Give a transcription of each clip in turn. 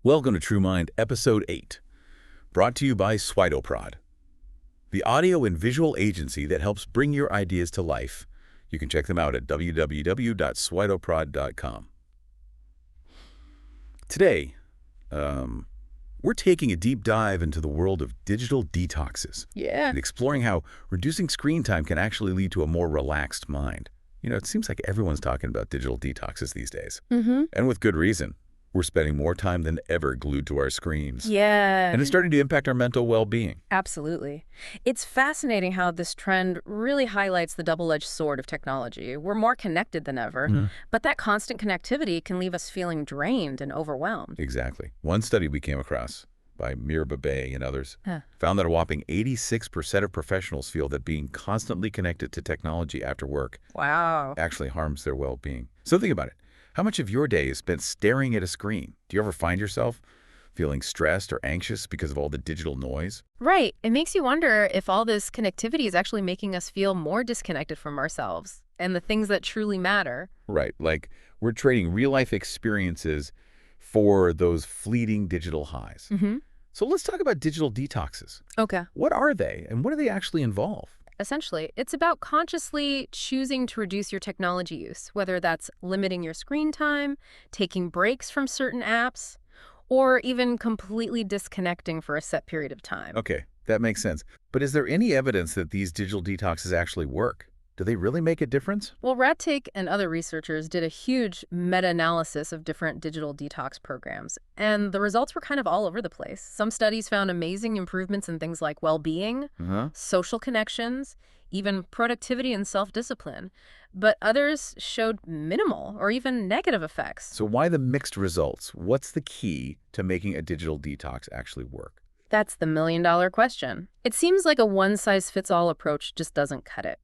Welcome to TrueMind, Episode 8, brought to you by Swidoprod, the audio and visual agency that helps bring your ideas to life. You can check them out at www.swidoprod.com. Today, we're taking a deep dive into the world of digital detoxes and exploring how reducing screen time can actually lead to a more relaxed mind. It seems like everyone's talking about digital detoxes these days, and with good reason. We're spending more time than ever glued to our screens. Yeah. And it's starting to impact our mental well-being. Absolutely. It's fascinating how this trend really highlights the double-edged sword of technology. We're more connected than ever, but that constant connectivity can leave us feeling drained and overwhelmed. Exactly. One study we came across by Bay and others found that a whopping 86% of professionals feel that being constantly connected to technology after work actually harms their well-being. So think about it. How much of your day is spent staring at a screen? Do you ever find yourself feeling stressed or anxious because of all the digital noise? Right. It makes you wonder if all this connectivity is actually making us feel more disconnected from ourselves and the things that truly matter. Right. Like we're trading real-life experiences for those fleeting digital highs. So let's talk about digital detoxes. Okay. What are they and what do they actually involve? Essentially, it's about consciously choosing to reduce your technology use, whether that's limiting your screen time, taking breaks from certain apps, or even completely disconnecting for a set period of time. Okay, that makes sense. But is there any evidence that these digital detoxes actually work? Do they really make a difference? Well, Radtake and other researchers did a huge meta-analysis of different digital detox programs, and the results were kind of all over the place. Some studies found amazing improvements in things like well-being, social connections, even productivity and self-discipline, but others showed minimal or even negative effects. So why the mixed results? What's the key to making a digital detox actually work? That's the million-dollar question. It seems like a one-size-fits-all approach just doesn't cut it.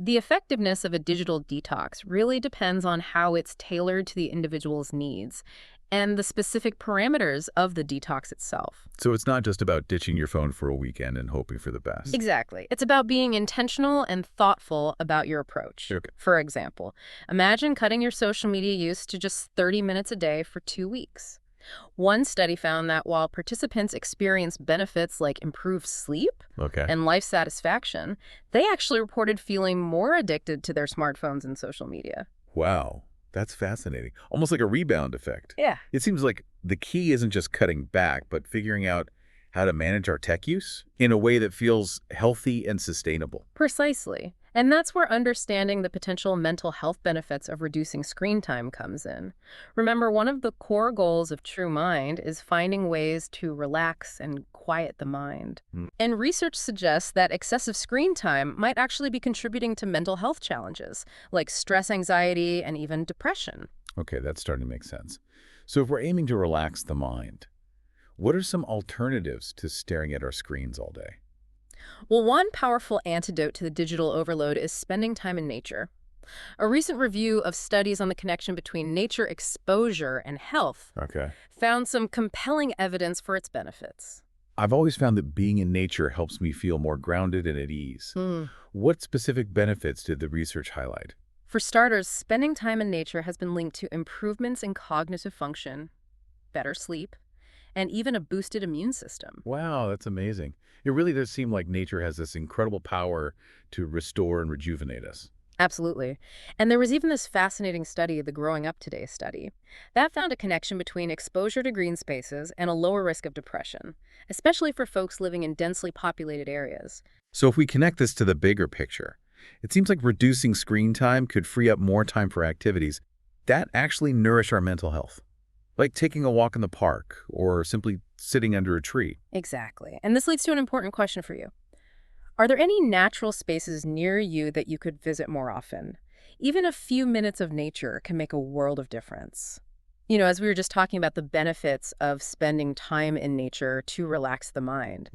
The effectiveness of a digital detox really depends on how it's tailored to the individual's needs and the specific parameters of the detox itself. So it's not just about ditching your phone for a weekend and hoping for the best. Exactly. It's about being intentional and thoughtful about your approach. Okay. For example, imagine cutting your social media use to just 30 minutes a day for 2 weeks. One study found that while participants experienced benefits like improved sleep and life satisfaction, they actually reported feeling more addicted to their smartphones and social media. Wow, that's fascinating. Almost like a rebound effect. Yeah. It seems like the key isn't just cutting back, but figuring out how to manage our tech use in a way that feels healthy and sustainable. Precisely. And that's where understanding the potential mental health benefits of reducing screen time comes in. Remember, one of the core goals of TrueMind is finding ways to relax and quiet the mind. And research suggests that excessive screen time might actually be contributing to mental health challenges, like stress, anxiety, and even depression. Okay, that's starting to make sense. So if we're aiming to relax the mind, what are some alternatives to staring at our screens all day? Well, one powerful antidote to the digital overload is spending time in nature. A recent review of studies on the connection between nature exposure and health found some compelling evidence for its benefits. I've always found that being in nature helps me feel more grounded and at ease. What specific benefits did the research highlight? For starters, spending time in nature has been linked to improvements in cognitive function, better sleep, and even a boosted immune system. Wow, that's amazing. It really does seem like nature has this incredible power to restore and rejuvenate us. Absolutely. And there was even this fascinating study, the Growing Up Today study, that found a connection between exposure to green spaces and a lower risk of depression, especially for folks living in densely populated areas. So if we connect this to the bigger picture, it seems like reducing screen time could free up more time for activities that actually nourish our mental health, like taking a walk in the park or simply sitting under a tree. Exactly. And this leads to an important question for you. Are there any natural spaces near you that you could visit more often? Even a few minutes of nature can make a world of difference. As we were just talking about the benefits of spending time in nature to relax the mind.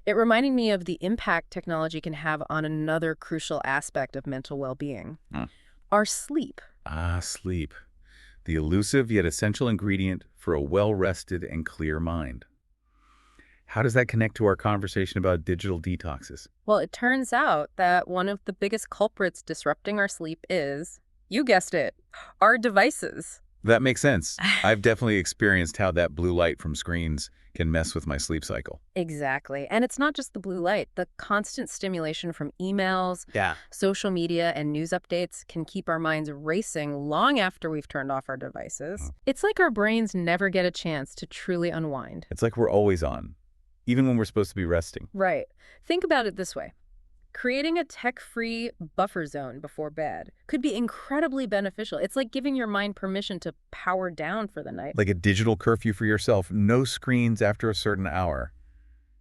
It reminded me of the impact technology can have on another crucial aspect of mental well-being, our sleep. Sleep. The elusive yet essential ingredient for a well-rested and clear mind. How does that connect to our conversation about digital detoxes? Well, it turns out that one of the biggest culprits disrupting our sleep is, you guessed it, our devices. That makes sense. I've definitely experienced how that blue light from screens can mess with my sleep cycle. Exactly. And it's not just the blue light. The constant stimulation from emails, Yeah. social media, and news updates can keep our minds racing long after we've turned off our devices. It's like our brains never get a chance to truly unwind. It's like we're always on, even when we're supposed to be resting. Right. Think about it this way. Creating a tech-free buffer zone before bed could be incredibly beneficial. It's like giving your mind permission to power down for the night. Like a digital curfew for yourself, no screens after a certain hour.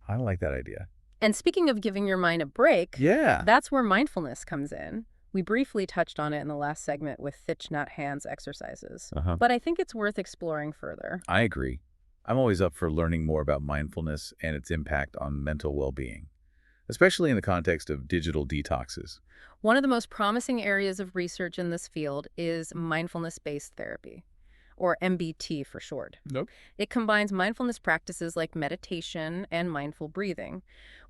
I like that idea. And speaking of giving your mind a break, Yeah. that's where mindfulness comes in. We briefly touched on it in the last segment with Thich Nhat Hanh's exercises. But I think it's worth exploring further. I agree. I'm always up for learning more about mindfulness and its impact on mental well-being, especially in the context of digital detoxes. One of the most promising areas of research in this field is mindfulness-based therapy, or MBT for short. Nope. It combines mindfulness practices like meditation and mindful breathing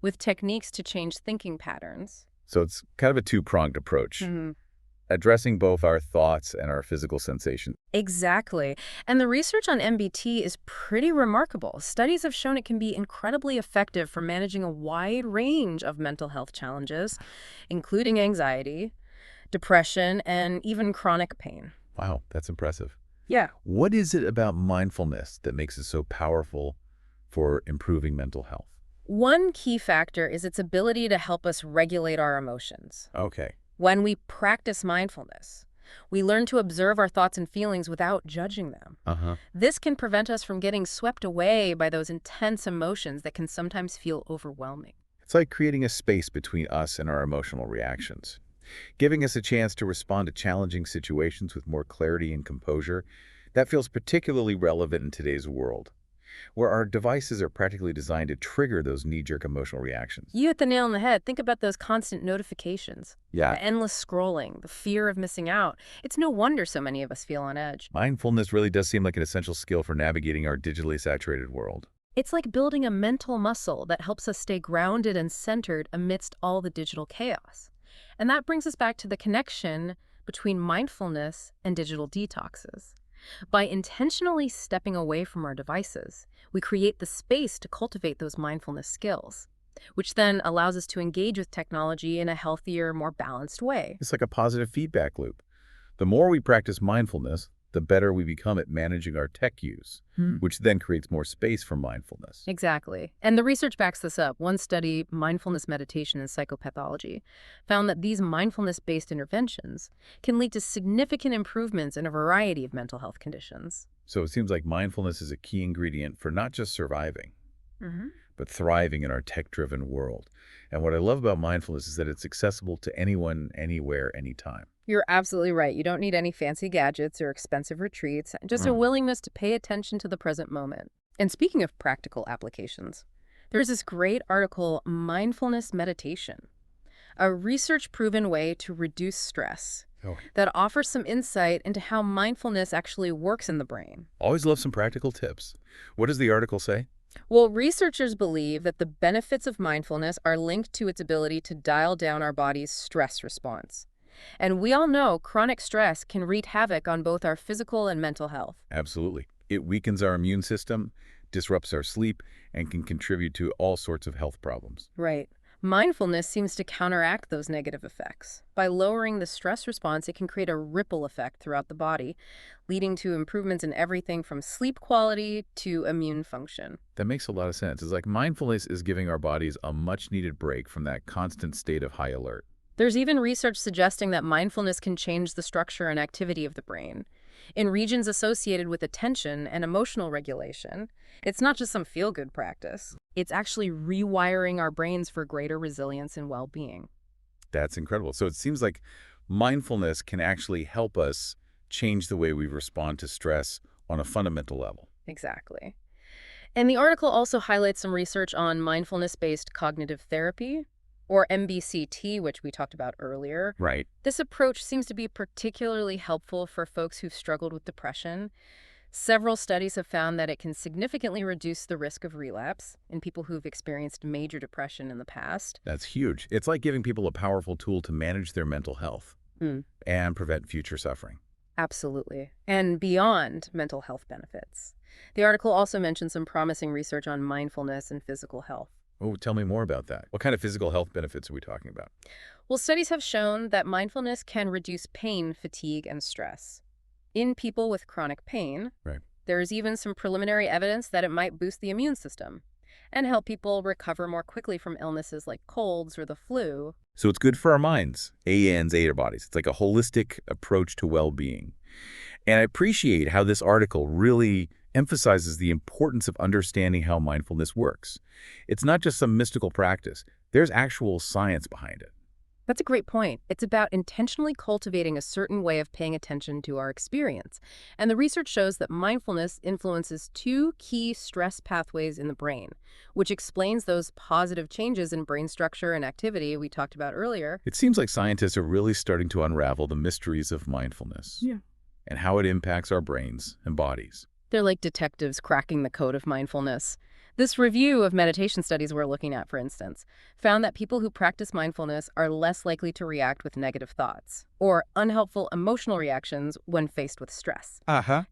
with techniques to change thinking patterns. So it's kind of a two-pronged approach, addressing both our thoughts and our physical sensations. Exactly. And the research on MBT is pretty remarkable. Studies have shown it can be incredibly effective for managing a wide range of mental health challenges, including anxiety, depression, and even chronic pain. Wow, that's impressive. Yeah. What is it about mindfulness that makes it so powerful for improving mental health? One key factor is its ability to help us regulate our emotions. Okay. When we practice mindfulness, we learn to observe our thoughts and feelings without judging them. This can prevent us from getting swept away by those intense emotions that can sometimes feel overwhelming. It's like creating a space between us and our emotional reactions, giving us a chance to respond to challenging situations with more clarity and composure. That feels particularly relevant in today's world, where our devices are practically designed to trigger those knee-jerk emotional reactions. You hit the nail on the head. Think about those constant notifications. Yeah. The endless scrolling, the fear of missing out. It's no wonder so many of us feel on edge. Mindfulness really does seem like an essential skill for navigating our digitally saturated world. It's like building a mental muscle that helps us stay grounded and centered amidst all the digital chaos. And that brings us back to the connection between mindfulness and digital detoxes. By intentionally stepping away from our devices, we create the space to cultivate those mindfulness skills, which then allows us to engage with technology in a healthier, more balanced way. It's like a positive feedback loop. The more we practice mindfulness, the better we become at managing our tech use, which then creates more space for mindfulness. Exactly. And the research backs this up. One study, Mindfulness Meditation and Psychopathology, found that these mindfulness-based interventions can lead to significant improvements in a variety of mental health conditions. So it seems like mindfulness is a key ingredient for not just surviving, but thriving in our tech-driven world. And what I love about mindfulness is that it's accessible to anyone, anywhere, anytime. You're absolutely right. You don't need any fancy gadgets or expensive retreats, just a willingness to pay attention to the present moment. And speaking of practical applications, there's this great article, Mindfulness Meditation, a research-proven way to reduce stress that offers some insight into how mindfulness actually works in the brain. Always love some practical tips. What does the article say? Well, researchers believe that the benefits of mindfulness are linked to its ability to dial down our body's stress response. And we all know chronic stress can wreak havoc on both our physical and mental health. Absolutely. It weakens our immune system, disrupts our sleep, and can contribute to all sorts of health problems. Right. Mindfulness seems to counteract those negative effects. By lowering the stress response, it can create a ripple effect throughout the body, leading to improvements in everything from sleep quality to immune function. That makes a lot of sense. It's like mindfulness is giving our bodies a much-needed break from that constant state of high alert. There's even research suggesting that mindfulness can change the structure and activity of the brain. In regions associated with attention and emotional regulation, it's not just some feel-good practice. It's actually rewiring our brains for greater resilience and well-being. That's incredible. So it seems like mindfulness can actually help us change the way we respond to stress on a fundamental level. Exactly. And the article also highlights some research on mindfulness-based cognitive therapy, or MBCT, which we talked about earlier. Right. This approach seems to be particularly helpful for folks who've struggled with depression. Several studies have found that it can significantly reduce the risk of relapse in people who've experienced major depression in the past. That's huge. It's like giving people a powerful tool to manage their mental health and prevent future suffering. Absolutely. And beyond mental health benefits. The article also mentioned some promising research on mindfulness and physical health. Oh, tell me more about that. What kind of physical health benefits are we talking about? Well, studies have shown that mindfulness can reduce pain, fatigue, and stress. In people with chronic pain, Right. there is even some preliminary evidence that it might boost the immune system and help people recover more quickly from illnesses like colds or the flu. So it's good for our minds, ANs, our bodies. It's like a holistic approach to well-being. And I appreciate how this article really emphasizes the importance of understanding how mindfulness works. It's not just some mystical practice. There's actual science behind it. That's a great point. It's about intentionally cultivating a certain way of paying attention to our experience. And the research shows that mindfulness influences two key stress pathways in the brain, which explains those positive changes in brain structure and activity we talked about earlier. It seems like scientists are really starting to unravel the mysteries of mindfulness and how it impacts our brains and bodies. They're like detectives cracking the code of mindfulness. This review of meditation studies we're looking at, for instance, found that people who practice mindfulness are less likely to react with negative thoughts or unhelpful emotional reactions when faced with stress.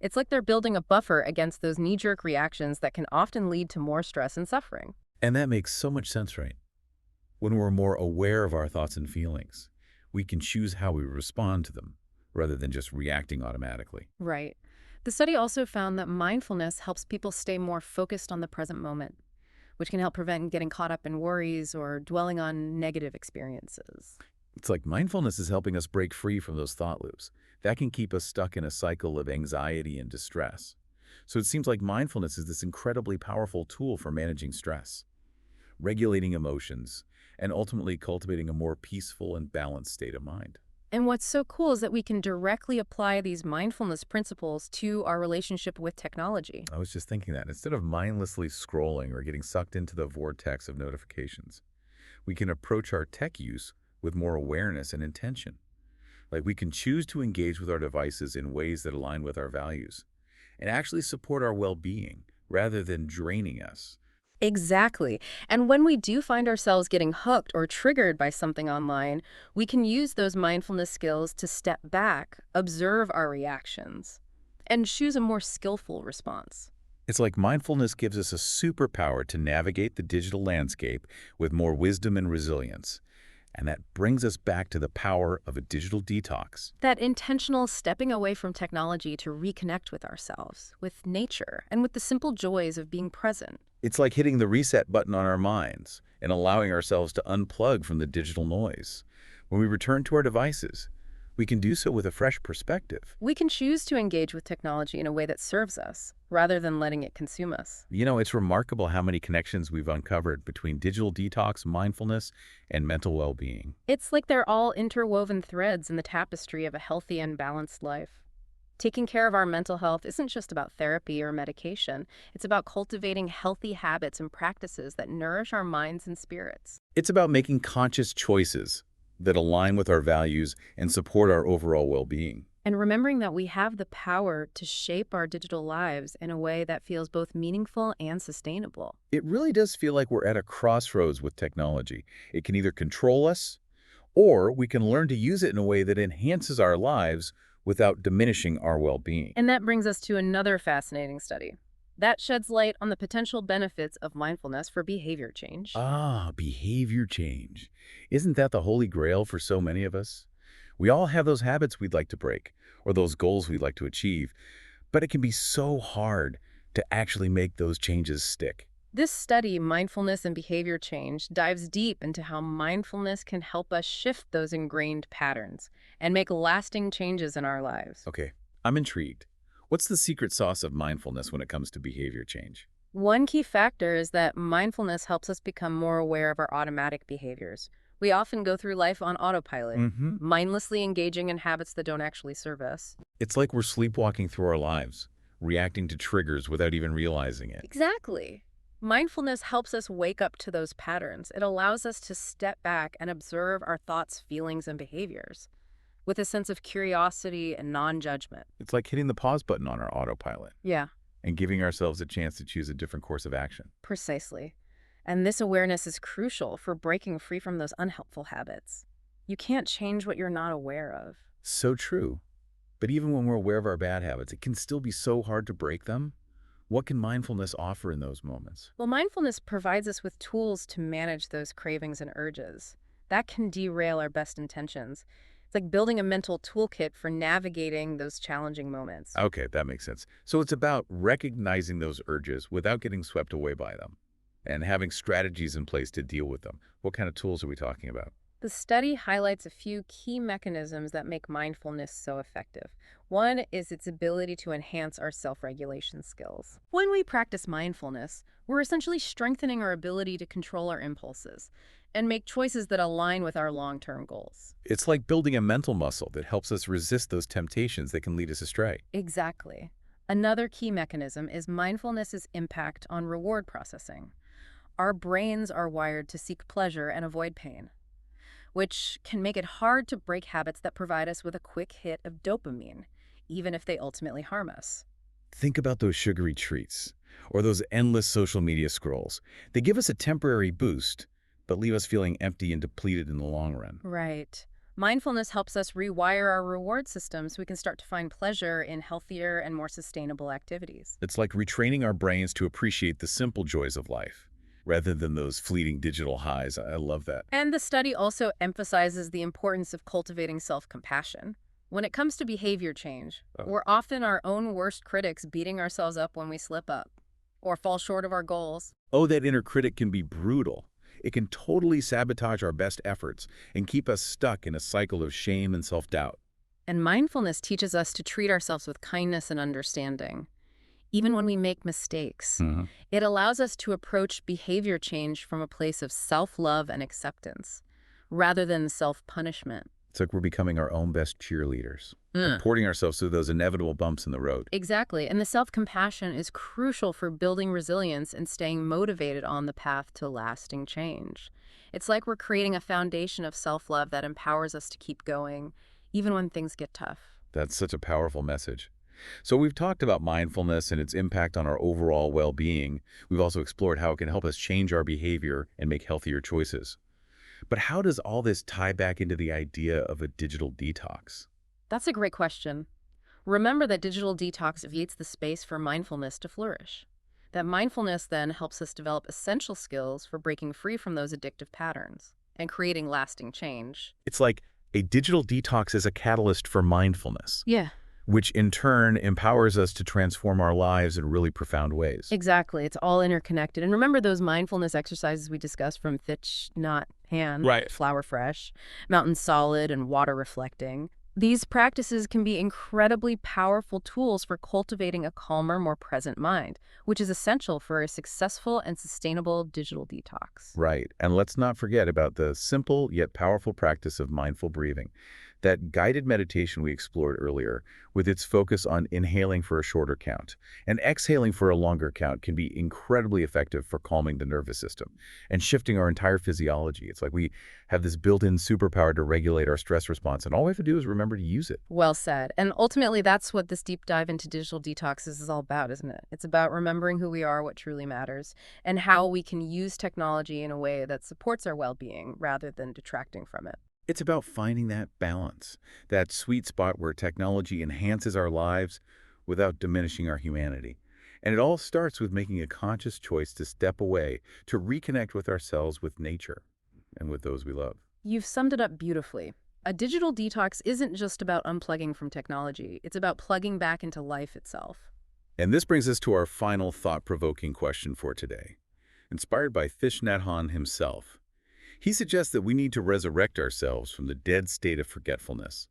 It's like they're building a buffer against those knee-jerk reactions that can often lead to more stress and suffering. And that makes so much sense, right? When we're more aware of our thoughts and feelings, we can choose how we respond to them rather than just reacting automatically. Right. The study also found that mindfulness helps people stay more focused on the present moment, which can help prevent getting caught up in worries or dwelling on negative experiences. It's like mindfulness is helping us break free from those thought loops. That can keep us stuck in a cycle of anxiety and distress. So it seems like mindfulness is this incredibly powerful tool for managing stress, regulating emotions, and ultimately cultivating a more peaceful and balanced state of mind. And what's so cool is that we can directly apply these mindfulness principles to our relationship with technology. I was just thinking that instead of mindlessly scrolling or getting sucked into the vortex of notifications, we can approach our tech use with more awareness and intention. Like we can choose to engage with our devices in ways that align with our values and actually support our well-being rather than draining us. Exactly. And when we do find ourselves getting hooked or triggered by something online, we can use those mindfulness skills to step back, observe our reactions, and choose a more skillful response. It's like mindfulness gives us a superpower to navigate the digital landscape with more wisdom and resilience. And that brings us back to the power of a digital detox. That intentional stepping away from technology to reconnect with ourselves, with nature, and with the simple joys of being present. It's like hitting the reset button on our minds and allowing ourselves to unplug from the digital noise. When we return to our devices, we can do so with a fresh perspective. We can choose to engage with technology in a way that serves us, rather than letting it consume us. You know, it's remarkable how many connections we've uncovered between digital detox, mindfulness, and mental well-being. It's like they're all interwoven threads in the tapestry of a healthy and balanced life. Taking care of our mental health isn't just about therapy or medication. It's about cultivating healthy habits and practices that nourish our minds and spirits. It's about making conscious choices that align with our values and support our overall well-being. And remembering that we have the power to shape our digital lives in a way that feels both meaningful and sustainable. It really does feel like we're at a crossroads with technology. It can either control us, or we can learn to use it in a way that enhances our lives without diminishing our well-being. And that brings us to another fascinating study. That sheds light on the potential benefits of mindfulness for behavior change. Behavior change. Isn't that the holy grail for so many of us? We all have those habits we'd like to break, or those goals we'd like to achieve, but it can be so hard to actually make those changes stick. This study, Mindfulness and Behavior Change, dives deep into how mindfulness can help us shift those ingrained patterns and make lasting changes in our lives. Okay, I'm intrigued. What's the secret sauce of mindfulness when it comes to behavior change? One key factor is that mindfulness helps us become more aware of our automatic behaviors. We often go through life on autopilot, mindlessly engaging in habits that don't actually serve us. It's like we're sleepwalking through our lives, reacting to triggers without even realizing it. Exactly. Mindfulness helps us wake up to those patterns. It allows us to step back and observe our thoughts, feelings, and behaviors with a sense of curiosity and non-judgment. It's like hitting the pause button on our autopilot. Yeah. And giving ourselves a chance to choose a different course of action. Precisely. And this awareness is crucial for breaking free from those unhelpful habits. You can't change what you're not aware of. So true. But even when we're aware of our bad habits, it can still be so hard to break them. What can mindfulness offer in those moments? Well, mindfulness provides us with tools to manage those cravings and urges. That can derail our best intentions. It's like building a mental toolkit for navigating those challenging moments. Okay, that makes sense. So it's about recognizing those urges without getting swept away by them and having strategies in place to deal with them. What kind of tools are we talking about? The study highlights a few key mechanisms that make mindfulness so effective. One is its ability to enhance our self-regulation skills. When we practice mindfulness, we're essentially strengthening our ability to control our impulses and make choices that align with our long-term goals. It's like building a mental muscle that helps us resist those temptations that can lead us astray. Exactly. Another key mechanism is mindfulness's impact on reward processing. Our brains are wired to seek pleasure and avoid pain, which can make it hard to break habits that provide us with a quick hit of dopamine, even if they ultimately harm us. Think about those sugary treats or those endless social media scrolls. They give us a temporary boost, but leave us feeling empty and depleted in the long run. Right. Mindfulness helps us rewire our reward system so we can start to find pleasure in healthier and more sustainable activities. It's like retraining our brains to appreciate the simple joys of life rather than those fleeting digital highs. I love that. And the study also emphasizes the importance of cultivating self-compassion. When it comes to behavior change, we're often our own worst critics, beating ourselves up when we slip up or fall short of our goals. Oh, that inner critic can be brutal. It can totally sabotage our best efforts and keep us stuck in a cycle of shame and self-doubt. And mindfulness teaches us to treat ourselves with kindness and understanding, even when we make mistakes. It allows us to approach behavior change from a place of self-love and acceptance, rather than self-punishment. It's like we're becoming our own best cheerleaders, supporting ourselves through those inevitable bumps in the road. Exactly, and the self-compassion is crucial for building resilience and staying motivated on the path to lasting change. It's like we're creating a foundation of self-love that empowers us to keep going, even when things get tough. That's such a powerful message. So we've talked about mindfulness and its impact on our overall well-being. We've also explored how it can help us change our behavior and make healthier choices. But how does all this tie back into the idea of a digital detox? That's a great question. Remember that digital detox creates the space for mindfulness to flourish. That mindfulness then helps us develop essential skills for breaking free from those addictive patterns and creating lasting change. It's like a digital detox is a catalyst for mindfulness. Yeah. Which in turn empowers us to transform our lives in really profound ways. Exactly. It's all interconnected. And remember those mindfulness exercises we discussed from Thich Nhat Hanh, Right. Flower Fresh, Mountain Solid, and Water Reflecting. These practices can be incredibly powerful tools for cultivating a calmer, more present mind, which is essential for a successful and sustainable digital detox. Right. And let's not forget about the simple yet powerful practice of mindful breathing. That guided meditation we explored earlier, with its focus on inhaling for a shorter count and exhaling for a longer count, can be incredibly effective for calming the nervous system and shifting our entire physiology. It's like we have this built-in superpower to regulate our stress response, and all we have to do is remember to use it. Well said. And ultimately, that's what this deep dive into digital detoxes is all about, isn't it? It's about remembering who we are, what truly matters, and how we can use technology in a way that supports our well-being rather than detracting from it. It's about finding that balance, that sweet spot where technology enhances our lives without diminishing our humanity. And it all starts with making a conscious choice to step away, to reconnect with ourselves, with nature, and with those we love. You've summed it up beautifully. A digital detox isn't just about unplugging from technology. It's about plugging back into life itself. And this brings us to our final thought-provoking question for today. Inspired by Thich Nhat Hanh himself, he suggests that we need to resurrect ourselves from the dead state of forgetfulness.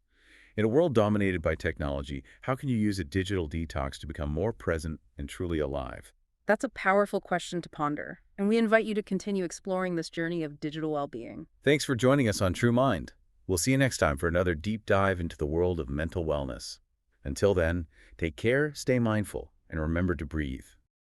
In a world dominated by technology, how can you use a digital detox to become more present and truly alive? That's a powerful question to ponder, and we invite you to continue exploring this journey of digital well-being. Thanks for joining us on TrueMind. We'll see you next time for another deep dive into the world of mental wellness. Until then, take care, stay mindful, and remember to breathe.